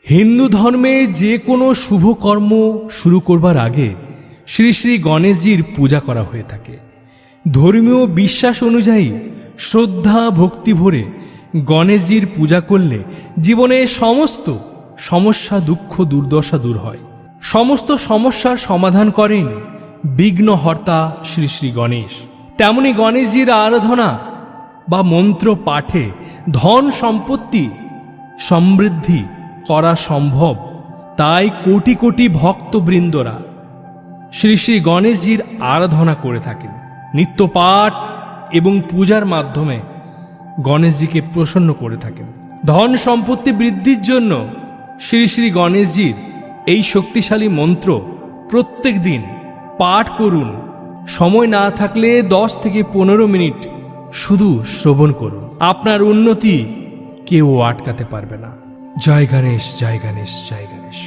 हिंदू धर्मे जे कोनो शुभ कर्म शुरू करबार आगे श्री श्री गणेशजीर पूजा करा हुए थाके। धर्मीय विश्वास अनुयायी श्रद्धा भक्ति भरे गणेशजीर पूजा करले जीवने समस्त समस्या दुख दुर्दशा दूर हय। समस्त समस्यार समाधान करें विघ्नहर्ता श्री श्री गणेश। तेमनी गणेशजीर आराधना बा मंत्र पाठे धन सम्पत्ति समृद्धि करा सम्भव। ताई कोटी कोटी भक्तबृंदरा श्री श्री गणेशजीर आराधना करे थाकेन। नित्य पाठ एवं पूजार माध्यमे गणेशजी के प्रसन्न करे थाकेन। धन सम्पत्ति बृद्धिर जन्य श्री श्री गणेशजीर एई शक्तिशाली मंत्र प्रत्येक दिन पाठ करुन। समय ना थाकले 10 থেকে 15 मिनिट शुधु श्रवण करुन। आपनार उन्नति केउ आटकाते पारबे ना। जय गणेश जय गणेश जय गणेश।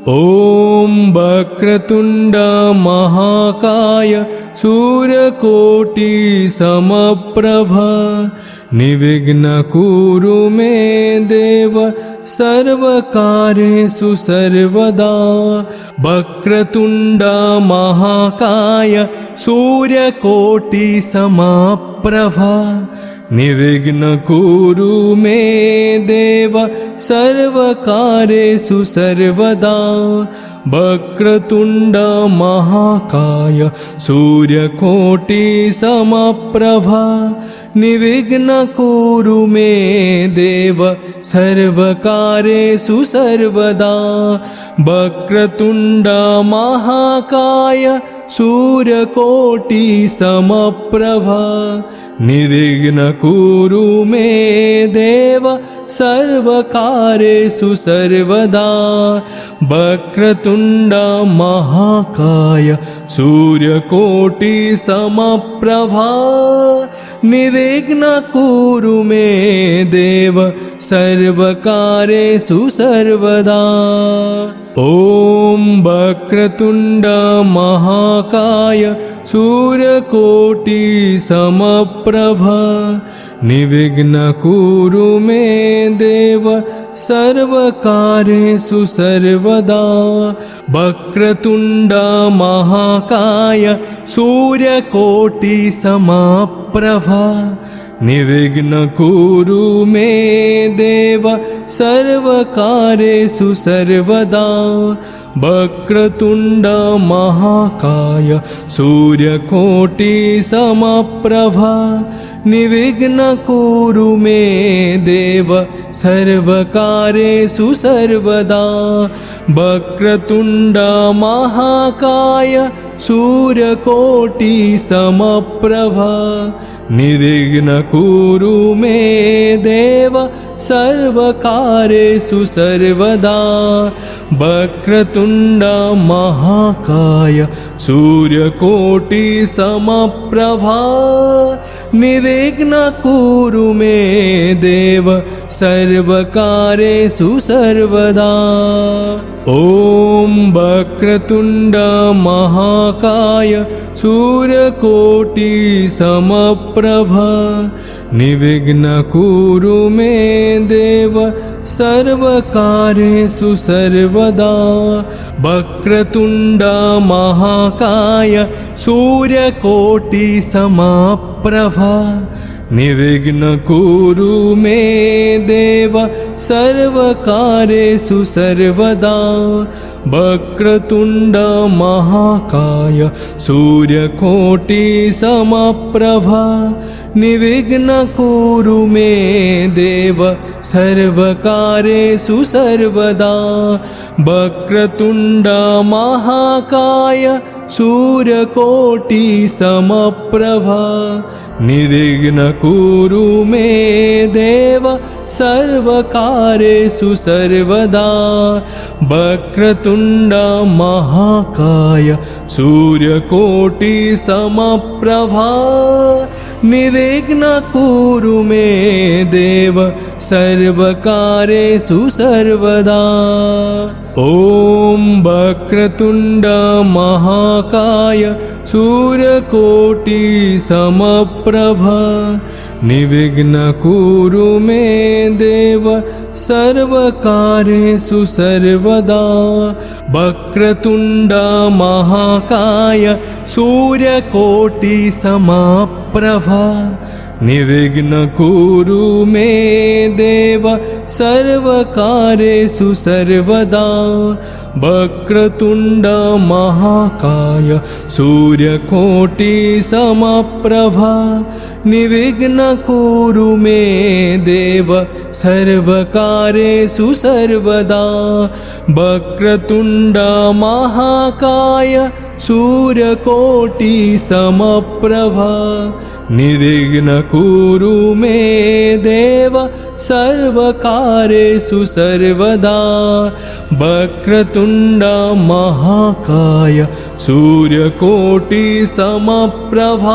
ओम वक्रतुंड महाकाय सूर्यकोटि समप्रभ निर्विघ्न कुरु मे देव सर्वकार्येषु सर्वदा। वक्रतुंड महाकाय सूर्यकोटि समप्रभ निर्विघ्न कुरु मे देव सर्वकार्येषु सर्वदा। वक्रतुंड महाकाय सूर्यकोटि समप्रभ निर्विघ्न कुरु मे देव सर्वकार्येषु सर्वदा। वक्रतुंड महाकाय सूर्यकोटि समप्रभ निर्विघ्न कुरु मे देव सर्वकार्येषु सर्वदा। वक्रतुंड महाकाय सूर्यकोटि समप्रभ निर्विघ्न कुरु मे देव सर्वकार्येषु सर्वदा। ओम वक्रतुंड महाकाय सूर्यकोटि समप्रभ निर्विघ्न कुरु मे देव सर्वकार्येषु सर्वदा। वक्रतुंड महाकाय सूर्यकोटि समप्रभ निर्विघ्न कुरु मे देव सर्वकार्येषु सर्वदा। वक्रतुंड महाकाय सूर्यकोटि समप्रभ निर्विघ्न कुरु मे देव सर्वकार्येषु सर्वदा। वक्रतुंड महाकाय सूर्यकोटि समप्रभ निर्विघ्न कुरु मे देव सर्वकार्येषु सर्वदा। वक्रतुंड महाकाय सूर्यकोटि समप्रभ निर्विघ्न कुरु मे देव सर्वकार्येषु सर्वदा। ओम वक्रतुंड महाकाय सूर्यकोटि समप्रभ निर्विघ्न कुरु मे देव सर्वकार्येषु सर्वदा। वक्रतुंड महाकाय सूर्यकोटि समप्रभ निर्विघ्न कुरु मे देव सर्वकार्येषु सर्वदा। वक्रतुंड महाकाय सूर्यकोटि समप्रभ निर्विघ्न कुरु मे देव सर्वकार्येषु सर्वदा। वक्रतुंड महाकाय सूर्यकोटि समप्रभ निर्विघ्न कुरु मे देव सर्वकार्येषु सर्वदा। वक्रतुंड महाकाय सूर्यकोटि समप्रभ निर्विघ्न कुरु मे देव सर्वकार्येषु सर्वदा। ॐ वक्रतुण्ड महाकाय सूर्यकोटि समप्रभ निर्विघ्न कुरु मे देव सर्वकार्येषु सर्वदा। वक्रतुण्ड महाकाय सूर्यकोटि समप्रभ निर्विघ्न कुरु मे देव सर्वकार्येषु सर्वदा। वक्रतुण्ड महाकाय सूर्यकोटि समप्रभ निर्विघ्न कुरु मे देव सर्वकार्येषु सर्वदा। वक्रतुण्ड महाकाय सूर्यकोटि समप्रभ निर्विघ्न कुरु मे देव सर्वकार्येषु सर्वदा। वक्रतुण्ड महाकाय सूर्यकोटि समप्रभ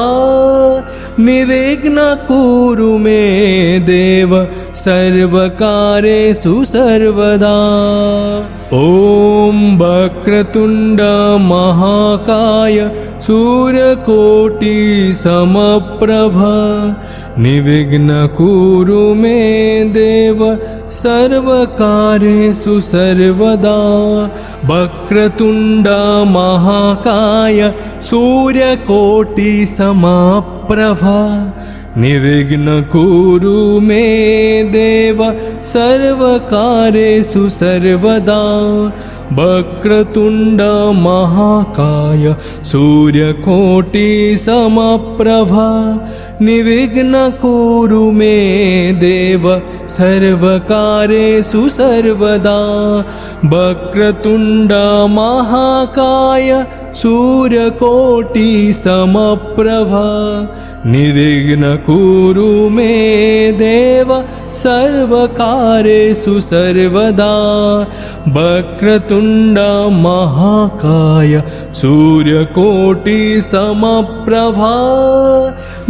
निर्विघ्न कुरु मे देव सर्वकार्येषु सर्वदा। ॐ वक्रतुण्ड महाकाय सूर्यकोटि समप्रभ निर्विघ्न कुरु मे देव सर्वकार्येषु सर्वदा। वक्रतुण्ड महाकाय सूर्यकोटि समप्रभ निर्विघ्न कुरु मे देव सर्वकार्येषु सर्वदा। वक्रतुण्ड महाकाय सूर्यकोटि समप्रभ निर्विघ्न कुरु मे देव सर्वकार्येषु सर्वदा। वक्रतुण्ड महाकाय सूर्यकोटि समप्रभ निर्विघ्न कुरु मे देव सर्वकार्येषु सर्वदा। वक्रतुण्ड महाकाय सूर्यकोटि समप्रभ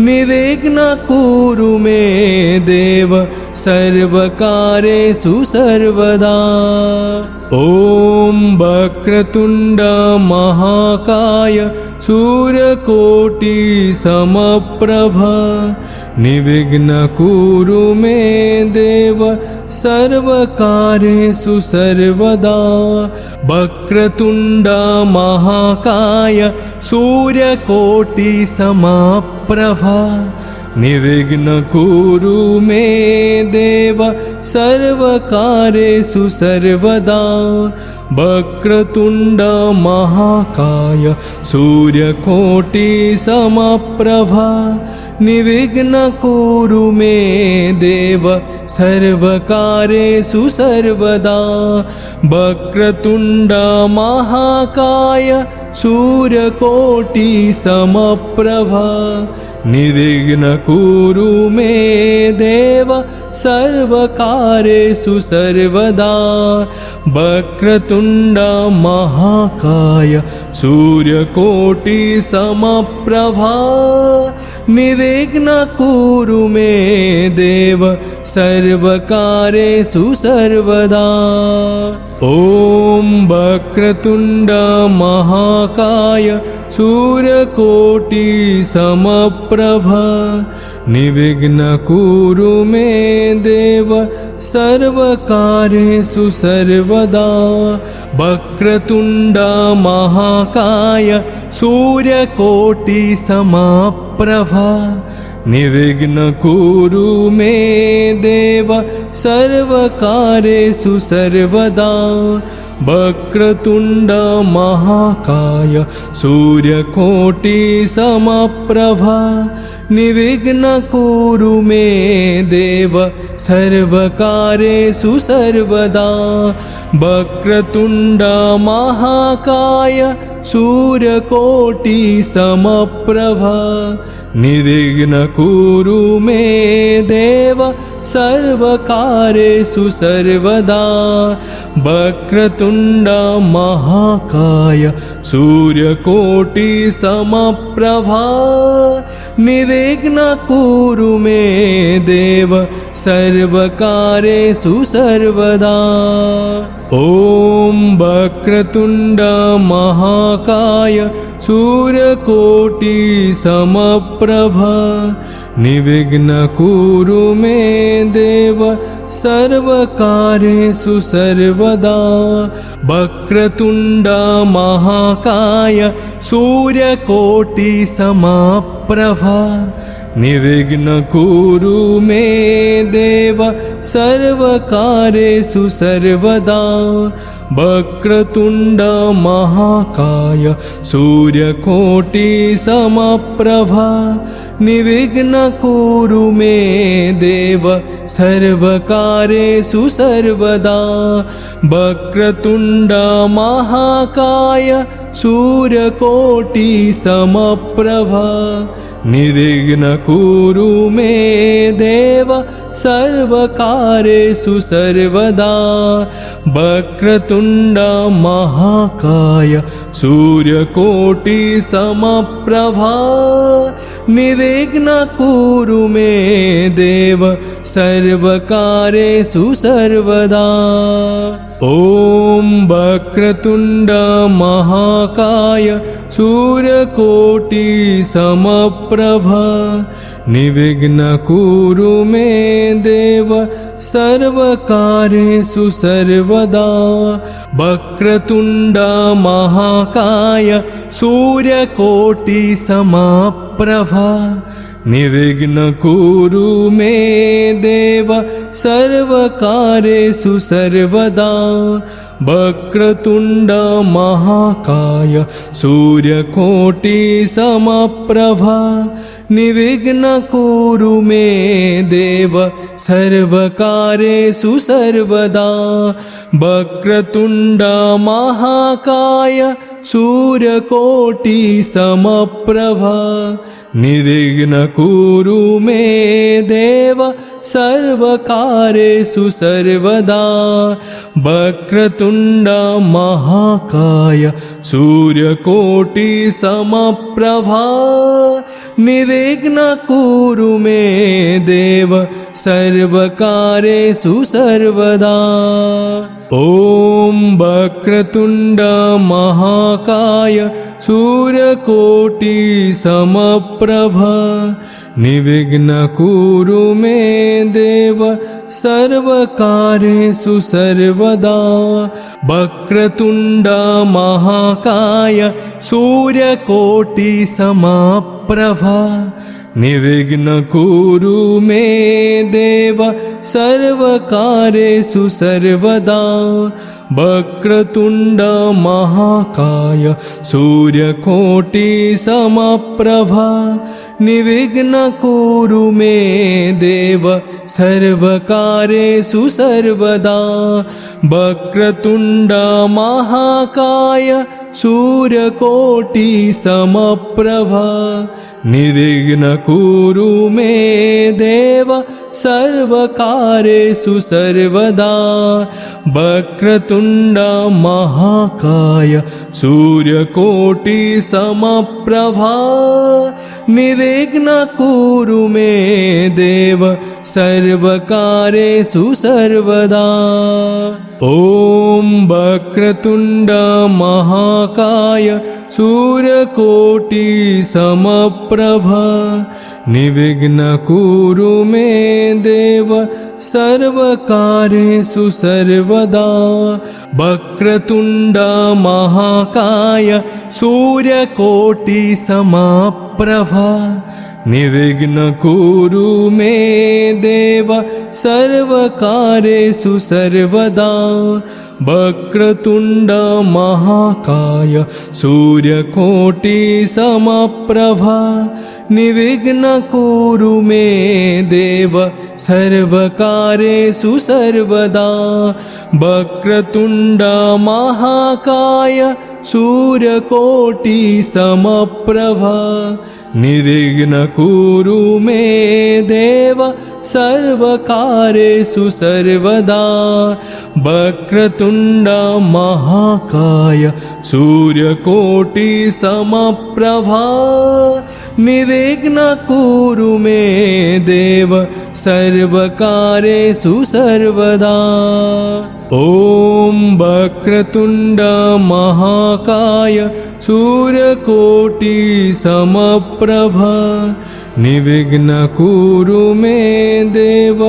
निर्विघ्न कुरु मे देव सर्वकार्येषु सर्वदा। ॐ वक्रतुण्ड महाकाय सूर्यकोटि समप्रभ निर्विघ्न कुरु मे देव सर्वकार्येषु सर्वदा। वक्रतुण्ड महाकाय सूर्यकोटि समप्रभ निर्विघ्न कुरु मे देव सर्वकार्येषु सर्वदा। वक्रतुण्ड महाकाय सूर्यकोटि समप्रभ निर्विघ्न कुरु मे देव सर्वकार्येषु सर्वदा। वक्रतुण्ड महाकाय सूर्यकोटि समप्रभ निर्विघ्न कुरु मे देव सर्वकार्येषु सर्वदा। वक्रतुण्ड महाकाय सूर्यकोटि समप्रभ निर्विघ्न कुरु मे देव सर्वकार्येषु सर्वदा। ॐ वक्रतुण्ड महाकाय सूर्यकोटि समप्रभ निर्विघ्न कुरु मे देव सर्वकार्येषु सर्वदा। वक्रतुण्ड महाकाय सूर्यकोटि समप्रभ निर्विघ्न कुरु मे देव सर्वकार्येषु सर्वदा। वक्रतुण्ड महाकाय सूर्यकोटि समप्रभ निर्विघ्न कुरु मे देव सर्वकार्येषु सर्वदा। वक्रतुण्ड महाकाय सूर्यकोटि समप्रभ निर्विघ्न कुरु मे देव सर्वकार्येषु सर्वदा। वक्रतुण्ड महाकाय सूर्यकोटि समप्रभ निर्विघ्न कुरु मे देव सर्वकार्येषु सर्वदा। ॐ वक्रतुण्ड महाकाय सूर्यकोटि समप्रभ निर्विघ्न कुरु मे देव सर्वकार्येषु सर्वदा। वक्रतुण्ड महाकाय सूर्यकोटि समप्रभ निर्विघ्न कुरु मे देव सर्वकार्येषु सर्वदा। वक्रतुण्ड महाकाय सूर्यकोटि समप्रभ निर्विघ्न कुरु मे देव सर्वकार्येषु सर्वदा। वक्रतुण्ड महाकाय सूर्यकोटि समप्रभ निर्विघ्न कुरु मे देव सर्वकार्येषु सर्वदा। वक्रतुण्ड महाकाय सूर्यकोटि समप्रभ निर्विघ्न कुरु मे देव सर्वकार्येषु सर्वदा। ॐ वक्रतुण्ड महाकाय सूर्यकोटि समप्रभ निर्विघ्न कुरु मे देव सर्वकार्येषु सर्वदा। वक्रतुण्ड महाकाय सूर्यकोटि समप्रभ निर्विघ्न कुरु मे देव सर्वकार्येषु सर्वदा। वक्रतुण्ड महाकाय सूर्यकोटि समप्रभ निर्विघ्न कुरु मे देव सर्वकार्येषु सर्वदा। वक्रतुण्ड महाकाय सूर्यकोटि समप्रभ निर्विघ्न कुरु मे देव सर्वकार्येषु सर्वदा। वक्रतुण्ड महाकाय सूर्यकोटि समप्रभ निर्विघ्न कुरु मे देव सर्वकार्येषु सर्वदा। ॐ वक्रतुण्ड महाकाय सूर्यकोटि समप्रभ निर्विघ्न कुरु मे देव सर्वकार्येषु सर्वदा। वक्रतुण्ड महाकाय सूर्यकोटि समप्रभ निर्विघ्न कुरु मे देव सर्वकार्येषु सर्वदा। वक्रतुण्ड महाकाय सूर्यकोटि समप्रभ निर्विघ्न कुरु मे देव सर्वकार्येषु सर्वदा। वक्रतुण्ड महाकाय सूर्यकोटि समप्रभ निर्विघ्न कुरु मे देव सर्वकार्येषु सर्वदा। वक्रतुण्ड महाकाय सूर्यकोटि समप्रभ निर्विघ्न कुरु मे देव सर्वकार्येषु सर्वदा। ॐ वक्रतुण्ड महाकाय सूर्यकोटि समप्रभ निर्विघ्न कुरु मे देव सर्वकार्येषु सर्वदा। वक्रतुण्ड महाकाय सूर्यकोटि समप्रभ निर्विघ्न कुरु मे देव सर्वकार्येषु सर्वदा। वक्रतुण्ड महाकाय सूर्यकोटि समप्रभ निर्विघ्न कुरु मे देव सर्वकार्येषु सर्वदा। वक्रतुण्ड महाकाय सूर्यकोटि समप्रभ निर्विघ्न कुरु मे देव सर्वकार्येषु सर्वदा। वक्रतुण्ड महाकाय सूर्यकोटि समप्रभ निर्विघ्न कुरु मे देव सर्वकार्येषु सर्वदा। ॐ वक्रतुण्ड महाकाय सूर्यकोटि समप्रभ निर्विघ्न कुरु मे देव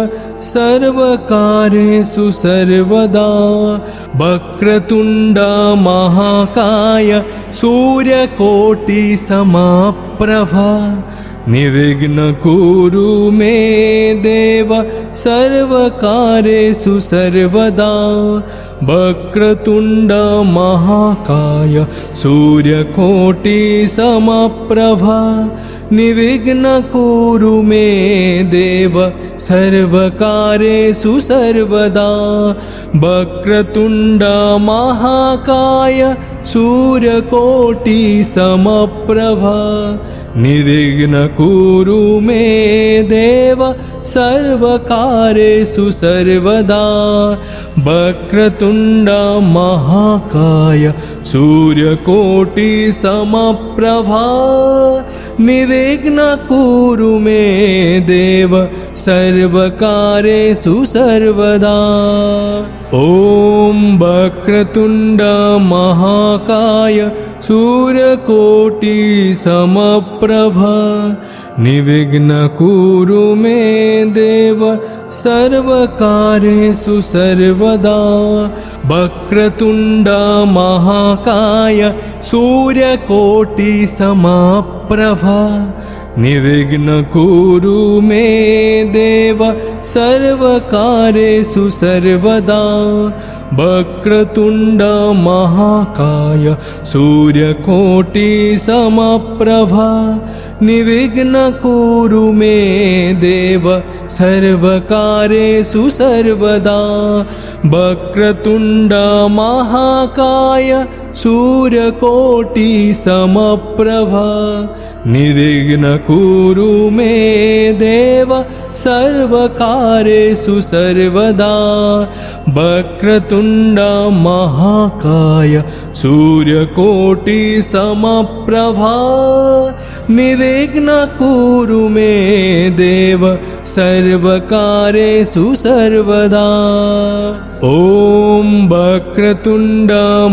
सर्वकार्येषु सर्वदा। वक्रतुण्ड महाकाय सूर्यकोटि समप्रभ निर्विघ्न कुरु मे देव सर्वकार्येषु सर्वदा। वक्रतुण्ड महाकाय सूर्यकोटि समप्रभ निर्विघ्न कुरु मे देव सर्वकार्येषु सर्वदा। वक्रतुण्ड महाकाय सूर्यकोटि समप्रभ निर्विघ्न कुरु मे देव सर्वकार्येषु सर्वदा। वक्रतुण्ड महाकाय सूर्यकोटि समप्रभ निर्विघ्न कुरु मे देव सर्वकार्येषु सर्वदा। ॐ वक्रतुण्ड महाकाय सूर्यकोटि समप्रभ निर्विघ्न कुरु मे देव सर्वकार्येषु सर्वदा। वक्रतुण्ड महाकाय सूर्यकोटि समप्रभ निर्विघ्न कुरु मे देव सर्वकार्येषु सर्वदा। वक्रतुण्ड महाकाय सूर्यकोटि समप्रभ निर्विघ्न कुरु मे देव सर्वकार्येषु सर्वदा। वक्रतुण्ड महाकाय सूर्यकोटि समप्रभ निर्विघ्न कुरु मे देव सर्वकार्येषु सर्वदा। वक्रतुण्ड महाकाय सूर्यकोटि समप्रभ निर्विघ्न कुरु मे देव सर्वकार्येषु सर्वदा। ॐ वक्रतुण्ड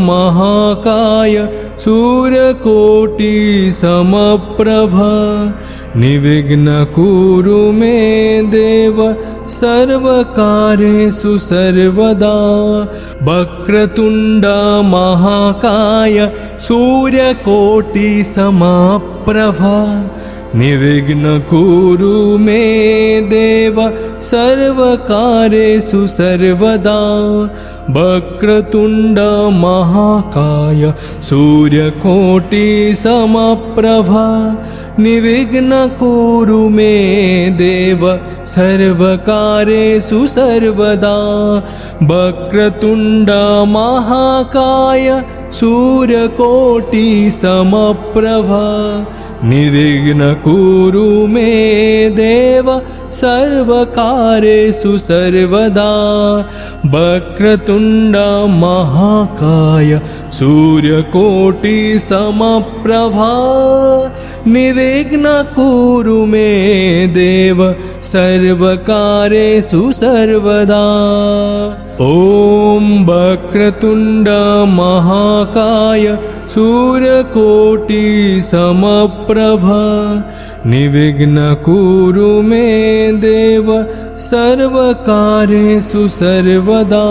महाकाय सूर्यकोटि समप्रभ निर्विघ्न कुरु मे देव सर्वकार्येषु सर्वदा। वक्रतुण्ड महाकाय सूर्यकोटि समप्रभ निर्विघ्न कुरु मे देव सर्वकार्येषु सर्वदा। वक्रतुण्ड महाकाय सूर्यकोटि समप्रभ निर्विघ्न कुरु मे देव सर्वकार्येषु सर्वदा। वक्रतुण्ड महाकाय सूर्यकोटि समप्रभ निर्विघ्न कुरु मे देव सर्वकार्येषु सर्वदा। वक्रतुण्ड महाकाय सूर्यकोटि समप्रभ निर्विघ्न कुरु मे देव सर्वकार्येषु सर्वदा। ॐ वक्रतुण्ड महाकाय सूर्यकोटि समप्रभ निर्विघ्न कुरु मे देव सर्वकार्येषु सर्वदा।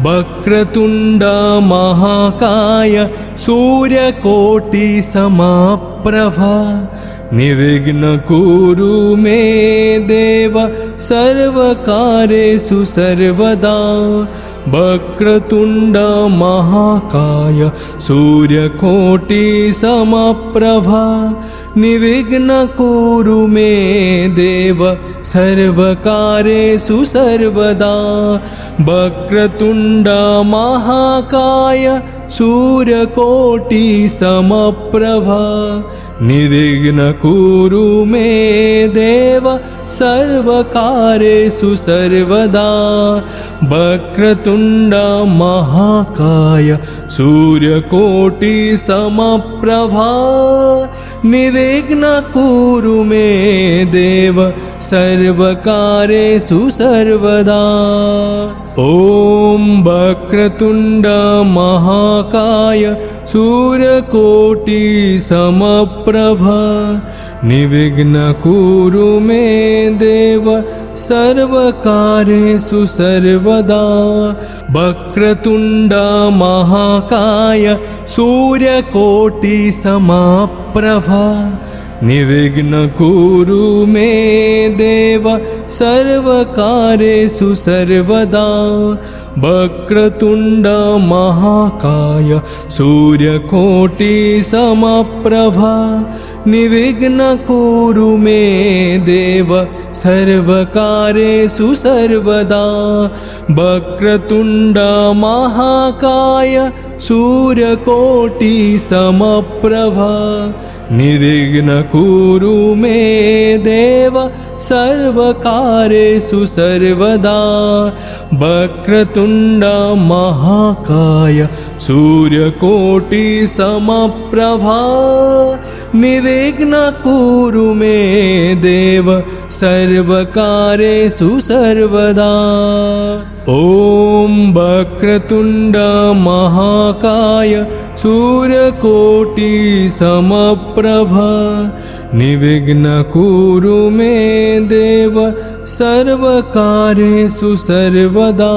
वक्रतुण्ड महाकाय सूर्यकोटि समप्रभ निर्विघ्न कुरु मे देव सर्वकार्येषु सर्वदा। वक्रतुण्ड महाकाय सूर्यकोटि समप्रभ निर्विघ्न कुरु मे देव सर्वकार्येषु सर्वदा। वक्रतुण्ड महाकाय सूर्यकोटि समप्रभ निर्विघ्न कुरु मे देव सर्वकार्येषु सर्वदा। वक्रतुण्ड महाकाय सूर्यकोटि समप्रभ निर्विघ्न कुरु मे देव सर्वकार्येषु सर्वदा। ॐ वक्रतुण्ड महाकाय सूर्यकोटि समप्रभ निर्विघ्न कुरु मे देव सर्वकार्येषु सर्वदा। वक्रतुण्ड महाकाय सूर्यकोटि समप्रभ निर्विघ्न कुरु मे देव सर्वकार्येषु सर्वदा। वक्रतुण्ड महाकाय सूर्यकोटि समप्रभ निर्विघ्न कुरु मे देव सर्वकार्येषु सर्वदा। वक्रतुण्ड महाकाय सूर्यकोटि समप्रभ निर्विघ्न कुरु मे देव सर्वकार्येषु सर्वदा। वक्रतुण्ड महाकाय सूर्यकोटि समप्रभ निर्विघ्न कुरु मे देव सर्वकार्येषु सर्वदा। ॐ वक्रतुण्ड महाकाय सूर्यकोटि समप्रभ निर्विघ्न कुरु मे देव सर्वकार्येषु सर्वदा।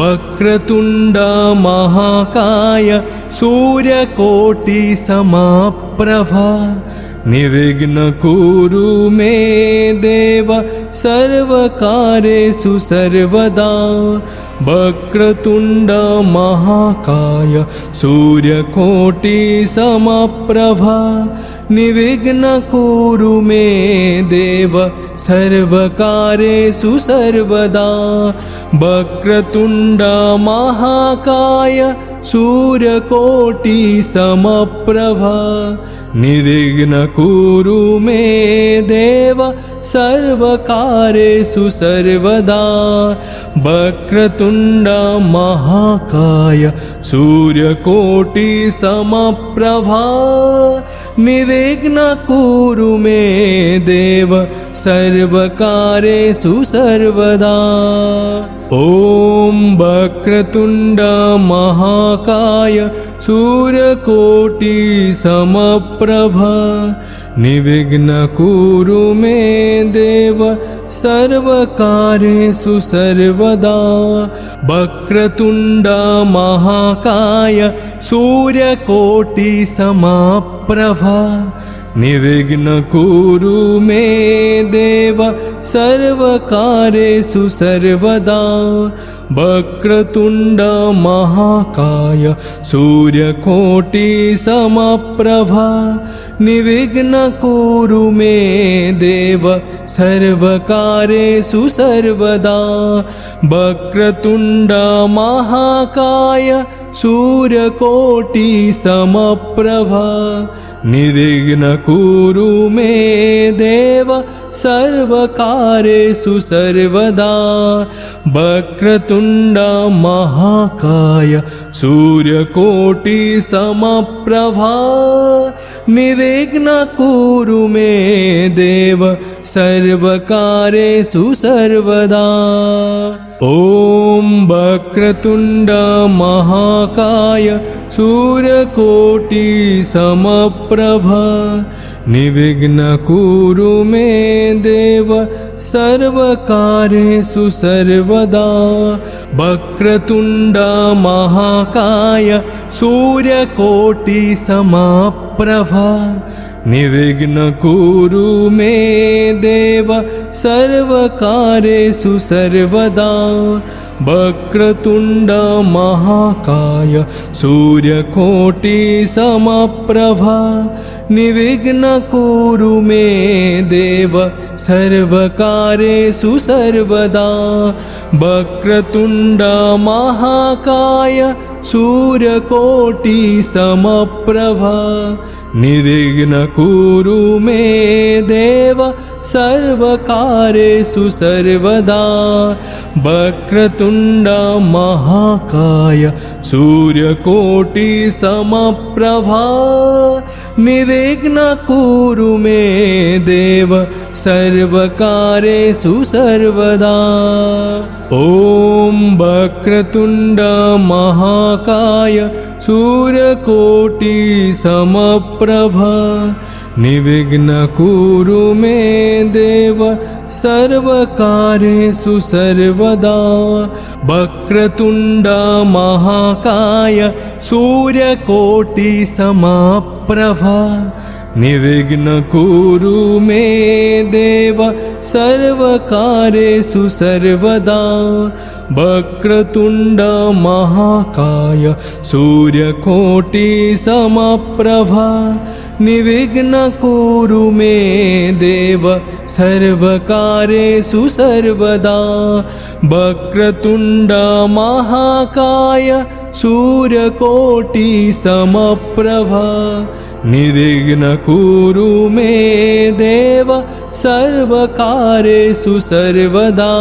वक्रतुण्ड महाकाय सूर्यकोटि समप्रभ निर्विघ्न कुरु मे देव सर्वकार्येषु सर्वदा। वक्रतुण्ड महाकाय सूर्यकोटि समप्रभ निर्विघ्न कुरु मे देव सर्वकार्येषु सर्वदा। वक्रतुण्ड महाकाय सूर्यकोटि समप्रभ निर्विघ्न कुरु मे देव सर्वकार्येषु सर्वदा। वक्रतुण्ड महाकाय सूर्यकोटि समप्रभ निर्विघ्न कुरु मे देव सर्वकार्येषु सर्वदा। ॐ वक्रतुण्ड महाकाय सूर्यकोटि समप्रभ निर्विघ्न कुरु मे देव सर्वकार्येषु सर्वदा। वक्रतुण्ड महाकाय सूर्यकोटि समप्रभ निर्विघ्न कुरु मे देव सर्वकार्येषु सर्वदा। वक्रतुण्ड महाकाय सूर्यकोटि समप्रभ निर्विघ्न कुरु मे देव सर्वकार्येषु सर्वदा। वक्रतुण्ड महाकाय सूर्यकोटि समप्रभ निर्विघ्न कुरु मे देव सर्वकार्येषु सर्वदा। वक्रतुण्ड महाकाय सूर्यकोटि समप्रभ निर्विघ्न कुरु मे देव सर्वकार्येषु सर्वदा। ॐ वक्रतुण्ड महाकाय सूर्यकोटि समप्रभ निर्विघ्न कुरु मे देव सर्वकार्येषु सर्वदा। वक्रतुण्ड महाकाय सूर्यकोटि समप्रभ निर्विघ्न कुरु मे देव सर्वकार्येषु सर्वदा। वक्रतुण्ड महाकाय सूर्यकोटि समप्रभ निर्विघ्न कुरु मे देव सर्वकार्येषु सर्वदा। वक्रतुण्ड महाकाय सूर्यकोटि समप्रभ निर्विघ्न कुरु मे देव सर्वकार्येषु सर्वदा। वक्रतुण्ड महाकाय सूर्यकोटि समप्रभ निर्विघ्न कुरु मे देव सर्वकार्येषु सर्वदा। ॐ वक्रतुण्ड महाकाय सूर्यकोटि समप्रभ निर्विघ्न कुरु मे देव सर्वकार्येषु सर्वदा। वक्रतुण्ड महाकाय सूर्यकोटि समप्रभ निर्विघ्न कुरु मे देव सर्वकार्येषु सर्वदा। वक्रतुण्ड महाकाय सूर्यकोटि समप्रभ निर्विघ्न कुरु मे देव सर्वकार्येषु सर्वदा। वक्रतुण्ड महाकाय सूर्यकोटि समप्रभ निर्विघ्न कुरु मे देव सर्वकार्येषु सर्वदा।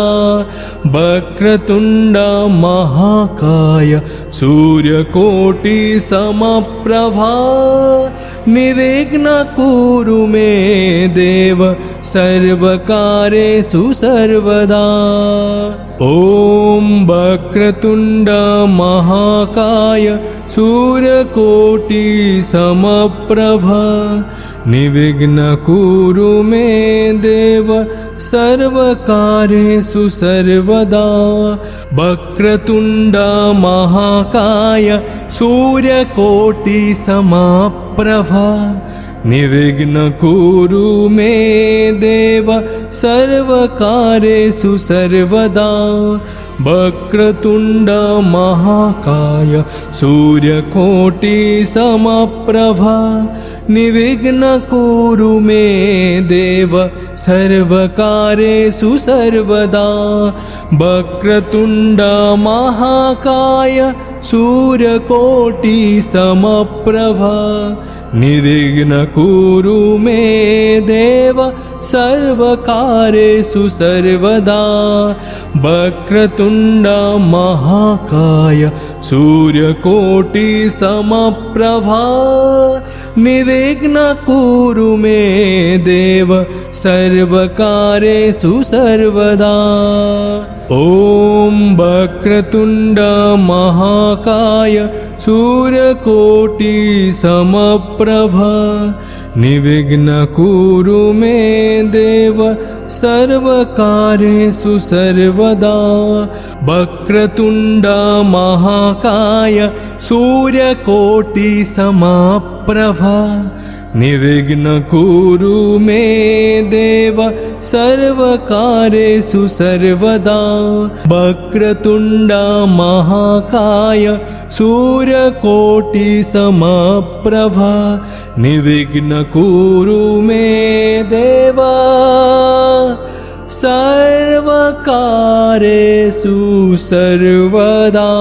वक्रतुण्ड महाकाय सूर्यकोटि समप्रभ निर्विघ्न कुरु मे देव सर्वकार्येषु सर्वदा। ॐ वक्रतुण्ड महाकाय सूर्यकोटि समप्रभ निर्विघ्न कुरु मे देव सर्वकार्येषु सर्वदा। वक्रतुण्ड महाकाय सूर्यकोटि समप्रभ निर्विघ्न कुरु मे देव सर्वकार्येषु सर्वदा। वक्रतुण्ड महाकाय सूर्यकोटि समप्रभ निर्विघ्न कुरु मे देव सर्वकार्येषु सर्वदा। वक्रतुण्ड महाकाय सूर्यकोटि समप्रभ निर्विघ्न कुरु मे देव सर्वकार्येषु सर्वदा। वक्रतुण्ड महाकाय सूर्यकोटि समप्रभ निर्विघ्न कुरु मे देव सर्वकार्येषु सर्वदा। ॐ वक्रतुण्ड महाकाय सूर्यकोटि समप्रभ निर्विघ्न कुरु मे देव सर्वकार्येषु सर्वदा। वक्रतुण्ड महाकाय सूर्यकोटि समप्रभ निर्विघ्न कुरु मे देव सर्वकार्येषु सर्वदा। वक्रतुण्ड महाकाय सूर्यकोटि समप्रभ निर्विघ्न कुरु मे देव सर्वकार्येषु सर्वदा।